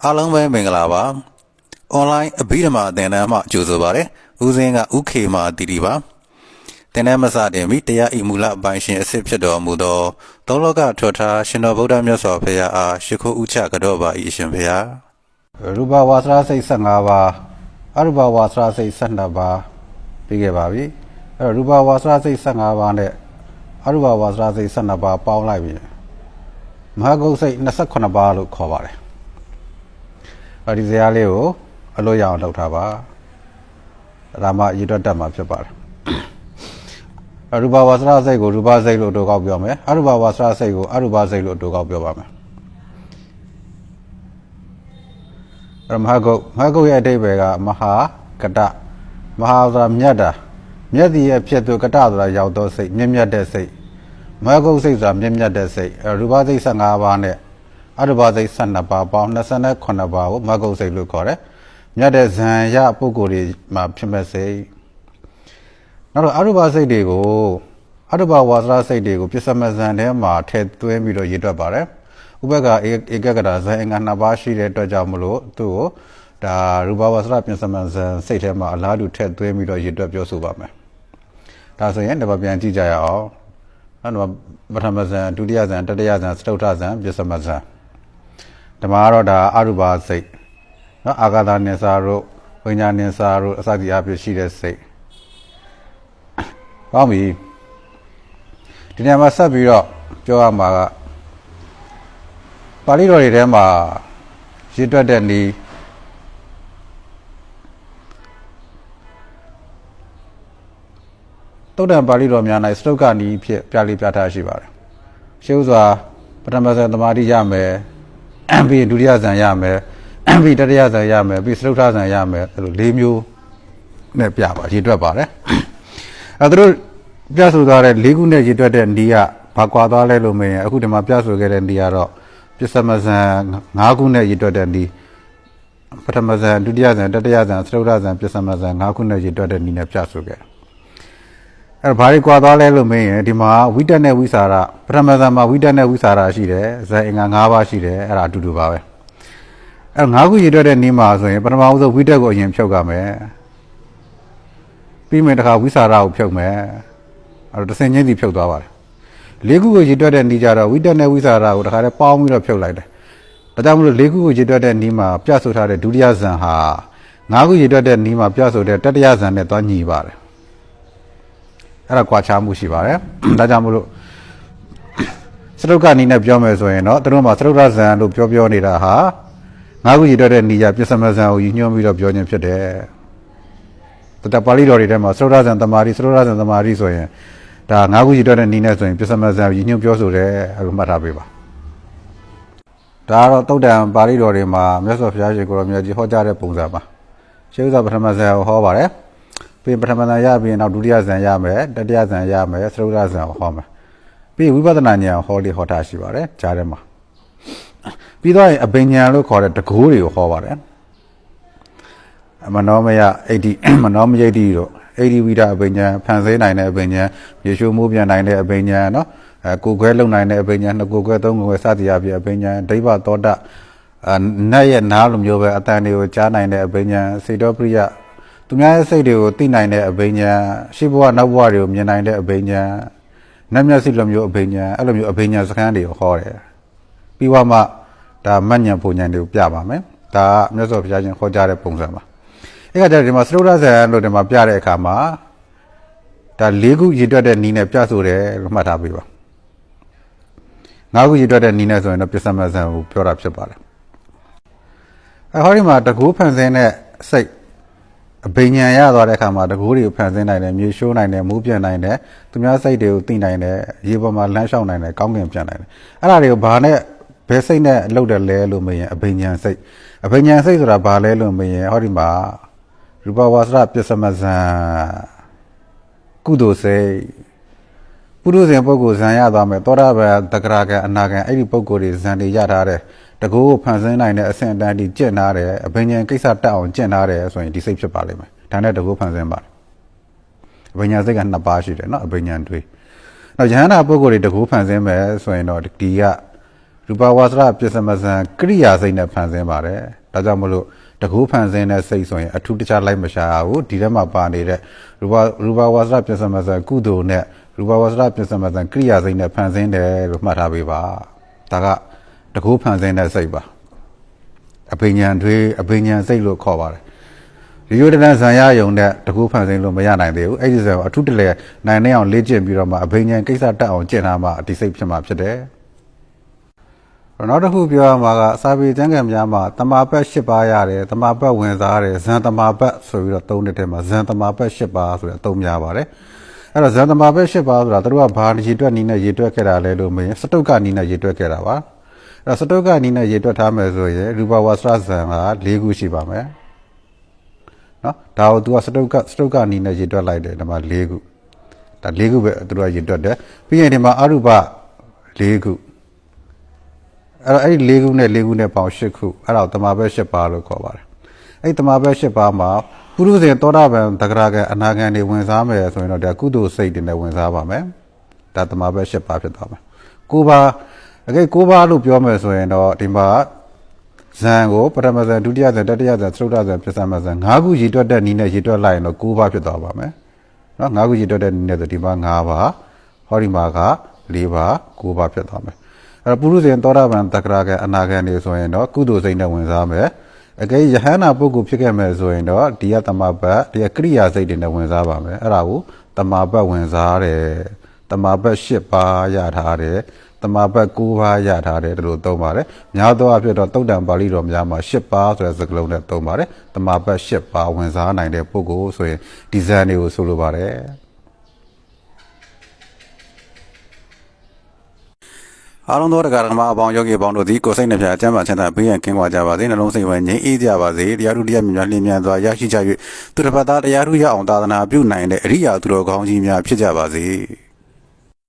အားလုံးပဲမင်္ဂလာပါအွန်လိုင်းအဘိဓမ္မာသင်တန်းမှကြိုဆိုပါရစေဦးစင်းကဥခေမာတီတီပါသင်တန်းမစတင်မီတရားဤမူလအပိုင်းရှင်အစစ်ဖြစ်တော်မူသောသုံးလောကထွတ်ထားရှင်တော်ဗုဒ္ဓမြတ်စွာဘုရားအားရှိခိုးဥချကြောပါ၏အရှင်ဘုရားရူပဝါစရာစိတ်15ပါးအရူပဝါစရာစိတ်12ပါးပြီးခဲ့ပါပြီအဲ့တော့ရူပဝါစရာစိတ်15ပါးနဲ့အရူပဝါစရာစိတ်12ပါးပေါင်းလိုက်ပြီမဟာဂုတ်စိတ်28ပါးလို့ခေါ်ပါတယ်ဒီဇာတ်လေးကိုအလို့ရအောင်လုပ်ထားပါဒါမှရည်တွက်တတ်မှာဖြစ်ပါတယ်ရူပဝါစရစိတ်ကိုရူပစိတ်လို့တို့ကောက်ပြောမယ်အရူပဝါစရစိတ်ကိုအရူပစိတ်လို့တို့ကောက်ပြောပါမယ်မဟာဂုတ်ရဲ့အဓိပ္ပာယ်ကမဟာကတမဟာဆိုတာမြတ်တာမြတ်ဒီရဲ့ဖြစ်သူကတဆိုတာရောက်သောစိတ်မြတ်တဲ့စိတ်မဟာဂုတ်စိတ်ဆိုတာမြတ်တဲ့စိတ်ရူပစိတ်15ပါးနဲ့အရူပစိတ်12ပါးပေါင်း28ပါးကိုမဟာဂုတ်စိတ်လို့ခေါ်တယ်မြတ်တဲ့ဇံရပုဂ္ဂိုလ်တွေမှာဖြစ်မဲ့စိတ်နောက်တော့အရူပစိတ်တွေကိုအရူပဝါစရစိတ်တွေကိုပစ္စမဇံထဲမှာထည့်သွင်းပြီးတော့ရည်တွက်ပါတယ်ဥပက္ခဧကဂရဇံအင်္ဂါ2ပါးရှိတဲ့အတွက်ကြောင့်မလို့သူ့ကိုဒါရူပဝါစရပစ္စမဇံစိတ်ထဲမှာအလားတူထည့်သွင်းပြီးတော့ရည်တွက်ပြောဆိုပါမယ်ဒါဆိုရင်တစ်ပတ်ပြန်ကြည့်ကြရအောင်နောက်ပထမဇံဒုတိယဇံတတိယဇံစတုတ္ထဇံပစ္စမဇံဓမ္မကတော့ဒါအရူပစိတ်နော်အာဂါသနိစာတို့ဝိညာဉ်နိစာတို့အစသည်အဖြစ်ရှိတဲ့စိတ်ကောင်းပြီဒီနေရာမှာဆက်ပြီးတော့ပြောရမှာကပါဠိတော်တွေထဲမှာရည်တွက်တဲ့နည်းသုတ္တံပါဠိတော်များ၌စတုကနည်းဖြစ်ပြလေးပြထားရှိပါတယ်ရှေးဥစွာပထမဇန်သမာဓိရမယ်ပြီးဒုတိယဇန်ရမယ်ပြီးတတိယဇန်ရမယ်ပြီးစတုတ္ထဇန်ရမယ်အဲ့လို၄မျိုးနဲ့ပြပါရည်တွက်ပါတယ်အဲ့သူတို့ပြဆိုသွားတဲ့၄ခုနဲ့ရည်တွက်တဲ့နည်းကဘာကွာသွားလဲလို့မင်းအခုဒီမှာပြဆိုခဲ့တဲ့နည်းကတော့ပစ္စမဇန်၅ခုနဲ့ရည်တွက်တဲ့နည်းပထမဇန်ဒုတိယဇန်တတိယဇန်စတုတ္ထဇန်ပစ္စမဇန်၅ခုနဲ့ရည်တွက်တဲ့နည်းနဲ့ပြဆိုခဲ့အဲ့ဘာတွေကွာသွားလဲလို့မင်းဒီမှာဝိတက်နဲ့ဝိစာရပထမဇန်မှာဝိတက်နဲ့ဝိစာရရှိတယ်ဇန်အင်္ဂါ၅ပါးရှိတယ်အဲ့ဒါအတူတူပါပဲအဲ့၅ခုရည်တွက်တဲ့နည်းမှာဆိုရင်ပထမဦးဆုံးဝိတက်ကိုအရင်ဖြုတ်ကြမယ်ပြီးမှတခါဝိစာရကိုဖြုတ်မယ်အဲ့တော့တစ်စင်ချင်းစီဖြုတ်သွားပါတယ်၄ခုကိုရည်တွက်တဲ့နည်းကြတော့ဝိတက်နဲ့ဝိစာရကိုတခါတည်းပေါင်းပြီးတော့ဖြုတ်လိုက်တယ်ဒါကြောင့်မလို့၄ခုကိုရည်တွက်တဲ့နည်းမှာပြဆိုထားတဲ့ဒုတိယဇန်ဟာ၅ခုရည်တွက်တဲ့နည်းမှာပြဆိုတဲ့တတိယဇန်နဲ့သွားညီပါတယ်အဲ့ဒါကွာခြားမှုရှိပါတယ်ဒါကြောင့်မလို့စတုကနည်းနဲ့ပြောမယ်ဆိုရင်တော့သူတို့မှာစတုတ္ထဇန်လို့ပြောနေတာဟာငါးခုရည်တွက်တဲ့နေရာပစ္စမဇန်ကိုရည်ညွှန်းပြီးတော့ပြောခြင်းဖြစ်တယ်။ဒါပါဠိတော်တွေထဲမှာစတုတ္ထဇန်သမာဓိဆိုရင်ဒါငါးခုရည်တွက်တဲ့နည်းနဲ့ဆိုရင်ပစ္စမဇန်ကိုရည်ညွှန်းပြောဆိုတယ်အဲ့လိုမှတ်ထားပေးပါ။ဒါကတော့သုတ်တံပါဠိတော်တွေမှာမြတ်စွာဘုရားရှင်ကိုရောမြတ်ကြီးဟောကြားတဲ့ပုံစံပါ။ရှေးဥစွာပထမဇန်ကိုဟောပါတယ်။ပြီးပထမဇန်ရပြီးနောက်ဒုတိယဇန်ရမယ်တတိယဇန်ရမယ်စတုတ္ထဇန်ကိုဟောမယ်။ပြီးဝိပဿနာဉာဏ်ဟောထားရှိပါတယ်ကြားထဲမှာပြီးတော့အဘိညာဉ်လို့ခေါ်တဲ့တကိုးတွေကိုဟောပါတယ်မနောမယအိဋ္ဌိမနောမယိဋ္ဌိတို့အိဋ္ဌိဝိဒအဘိညာဉ်ဖန်ဆင်းနိုင်တဲ့အဘိညာဉ်ရေရှုမှုပြန်နိုင်တဲ့အဘိညာဉ်နော်ကိုယ်ခွဲလုံနိုင်တဲ့အဘိညာဉ်နှစ်ကိုယ်ခွဲသုံးကိုယ်ခွဲစသည်အပြင်အဘိညာဉ်ဒိဗ္ဗသောတနတ်ရဲ့နားလိုမျိုးပဲအတန်တွေကိုကြားနိုင်တဲ့အဘိညာဉ်စေတောပရိယသူများရဲ့စိတ်တွေကိုသိနိုင်တဲ့အဘိညာဉ်ရှိဘဝနောက်ဘဝတွေကိုမြင်နိုင်တဲ့အဘိညာဉ်နတ်မျက်စိလိုမျိုးအဘိညာဉ်အဲ့လိုမျိုးအဘိညာဉ်စကားတွေကိုဟောတယ်ပြီးွားမှဒါမဉ္ဇဉ်ပုံဉ္ဇဉ်တွေကိုပြပါမယ်ဒါကမြတ်စွာဘုရားရှင်ခေါ်ကြားတဲ့ပုံစံပါအဲ့ကကြဒီမှာစတုတ္ထဇန်လို့ဒီမှာပြတဲ့အခါမှာဒါ၄ခုရည်တွက်တဲ့နည်းနဲ့ပြဆိုတယ်လို့မှတ်ထားပေးပါ၅ခုရည်တွက်တဲ့နည်းနဲ့ဆိုရင်တော့ပစ္စမဇန်ကိုပြောတာဖြစ်ပါတယ်ဟောဒီမှာတကူဖန်ဆင်းတဲ့စိတ်အဘိညာဉ်ရသွားတဲ့အခါမှာတကူတွေကိုဖန်ဆင်းနိုင်တယ်မြေရှိုးနိုင်တယ်မူးပြန့်နိုင်တယ်သူများစိတ်တွေကိုသိနိုင်တယ်ရေပေါ်မှာလမ်းလျှောက်နိုင်တယ်ကောင်းကင်ပြန့်နိုင်တယ်အဲ့ဒါတွေကိုဘာနဲ့ဘယ်စိတ်နဲ့လှုပ်တယ်လဲလို့မရင်အဘိညာဉ်စိတ်ဆိုတာဘာလဲလို့မရင်ဟောဒီမှာရူပဝါစရပစ္စမဇန်ကုသိုလ်စိတ်ပုရုဇဉ်ပုဂ္ဂိုလ်ဇန်ရသွားမယ်သောတာပန်တဂရကံအနာကံအဲ့ဒီပုဂ္ဂိုလ်တွေဇန်တွေရထားတယ်တကူကိုဖန်ဆင်းနိုင်တဲ့အဆင့်အတန်းဒီကျင့်ထားတယ်အဘိညာဉ်ကိစ္စတက်အောင်ကျင့်ထားတယ်ဆိုရင်ဒီစိတ်ဖြစ်ပါလိမ့်မယ်ဒါနဲ့တကူဖန်ဆင်းပါတယ်အဘိညာဉ်စိတ်က2ပါးရှိတယ်နော်အဘိညာဉ်တွေနောက်ယဟန္တာပုဂ္ဂိုလ်တွေတကူဖန်ဆင်းမယ်ဆိုရင်တော့ဒီကရူ ရူပဝါစရပြစ္ဆမဇံကရိယာစိတ်နဲ့ဖန်ဆင်းပါတယ်ဒါကြောင့်မလို့တကူဖန်ဆင်းတဲ့စိတ်ဆိုရင်အထူးတခြားလိုက်မရှာဘူးဒီထဲမှာပါနေတဲ့ရူပဝါစရပြစ္ဆမဇံကုသိုလ်နဲ့ရူပဝါစရပြစ္ဆမဇံကရိယာစိတ်နဲ့ဖန်ဆင်းတယ်လို့မှတ်ထားပေးပါဒါကတကူဖန်ဆင်းတဲ့စိတ်ပါအဘိညာဉ်စိတ်လို့ခေါ်ပါတယ်ဒီရိုးတန်းဇံရယုံနဲ့တကူဖန်ဆင်းလို့မရနိုင်သေးဘူးအဲ့ဒီဆိုအထူးတလဲနိုင်နေအောင်လေ့ကျင့်ပြီးတော့မှအဘိညာဉ်ကိစ္စတက်အောင်ကျင့်ထားမှဒီစိတ်ဖြစ်မှာဖြစ်တယ်နောက်တစ်ခုပြောရမှာကစာပေကျမ်းဂန်များမှာတမာပတ်၈ပါးရတယ်တမာပတ်ဝင်စားရတယ်ဇန်တမာပတ်ဆိုပြီးတော့သုံးတဲ့ထဲမှာဇန်တမာပတ်၈ပါးဆိုတဲ့အသုံးများပါတယ်အဲ့တော့ဇန်တမာပတ်၈ပါးဆိုတာတို့ကဘာရေတွက်နီးနဲ့ရေတွက်ခဲ့တာလဲလို့မင်းစတုတ်ကနီးနဲ့ရေတွက်ခဲ့တာပါအဲ့တော့စတုတ်ကနီးနဲ့ရေတွက်ထားမယ်ဆိုရင်ရူပဝါစရဇန်က၄ခုရှိပါမယ်နော်ဒါကို तू ကစတုတ်ကနီးနဲ့ရေတွက်လိုက်တယ်ဒီမှာ၄ခုဒါ၄ခုပဲသူတို့ကရေတွက်တယ်ပြီးရင်ဒီမှာအရူပ၄ခုအဲ့ဒီ၄ခုနဲ့ပေါင်း၈ခုအဲ့ဒါကိုတမာပတ်၈ပါးလို့ခေါ်ပါတယ်အဲ့ဒီတမာပတ်၈ပါးမှာပုရုဇဉ်သောတာပန်တဂရကံအနာဂံတွေဝင်စားမယ်ဆိုရင်တော့ဒါကုသိုလ်စိတ်တွေနဲ့ဝင်စားပါမယ်ဒါတမာပတ်၈ပါးဖြစ်သွားမယ်၉ပါး၉ပါးလို့ပြောမယ်ဆိုရင်တော့ဒီမှာဇန်ကိုပထမဇန်ဒုတိယဇန်တတိယဇန်သုတ္တဇန်ပြစ္ဆမဇန်၅ခုရေတွက်တဲ့နည်းနဲ့ရေတွက်လိုက်ရင်တော့၉ပါးဖြစ်သွားပါမယ်နော်၅ခုရေတွက်တဲ့နည်းနဲ့ဆိုဒီမှာ၅ပါးဟောဒီမှာက၄ပါး၉ပါးဖြစ်သွားမယ်အဲ့ပုရုဇဉ်သောတာပန်တက္ကရာကအနာဂံနေဆိုရင်တော့ကုသိုလ်စိတ်နဲ့ဝင်စားမယ်အကယ်ယဟန္တာပုဂ္ဂိုလ်ဖြစ်ခဲ့မယ်ဆိုရင်တော့ဒီကတမပတ်ဒီကကရိယာစိတ်တွေနဲ့ဝင်စားပါမယ်အဲ့ဒါကိုတမပတ်ဝင်စားတယ်တမပတ်၈ပါးရထားတယ်တမပတ်၉ပါးရထားတယ်တို့သုံးပါတယ်များသောအားဖြင့်တော့သုတ်တံပါဠိတော်များမှာ၈ပါးဆိုတဲ့စကားလုံးနဲ့သုံးပါတယ်တမပတ်၈ပါးဝင်စားနိုင်တဲ့ပုဂ္ဂိုလ်ဆိုရင်ဒီဇန်တွေကိုဆိုလိုပါတယ်အားလုံးသောတရားဓမ္မအပေါင်းယောဂီအပေါင်းတို့သည်ကိုယ်စိတ်နှပြအကျမ်းပါချမ်းသာဘေးရန်ကင်းကွာကြပါစေနှလုံးစိတ်ဝမ်းငြိမ်းအေးကြပါစေတရားထုတရားမြတ်လင်းမြန်စွာရရှိကြ၍သူတစ်ပတ်သားတရားထုရအောင်သာသနာပြုနိုင်တဲ့အရိယာသူတော်ကောင်းကြီးများဖြစ်ကြပါစေ